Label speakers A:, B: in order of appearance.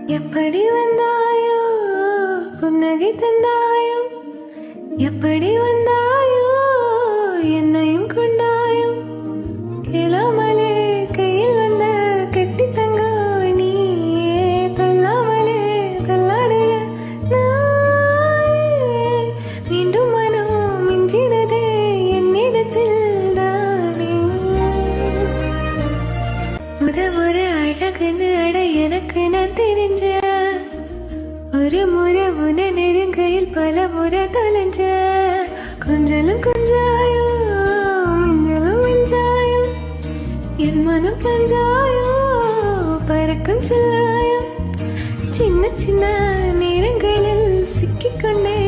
A: எப்படி வந்தாயோ புன்னகை தந்தாயோ எப்படி வந்தாயோ என்னையும் கொண்டாயோ கேளாமலே கையில் வந்த கட்டி தங்க நீயே தள்ளாமலே தள்ளாடுற மீண்டும் மனம் மிஞ்சினதே என்னிடத்தில் தானே முதமுறை அழகுன்னு அட எனக்கு நான் தெரிஞ்ச ஒரு முறை உன நெருங்கையில் பல முறை தொலைஞ்ச கொஞ்சலும் கொஞ்சாயோ மிஞ்சலும் மிஞ்சாயோ என் மனம் பஞ்சாயோ பறக்கும் சொல்லாயோ சின்ன சின்ன நேரங்களில் சிக்கிக்கொண்டே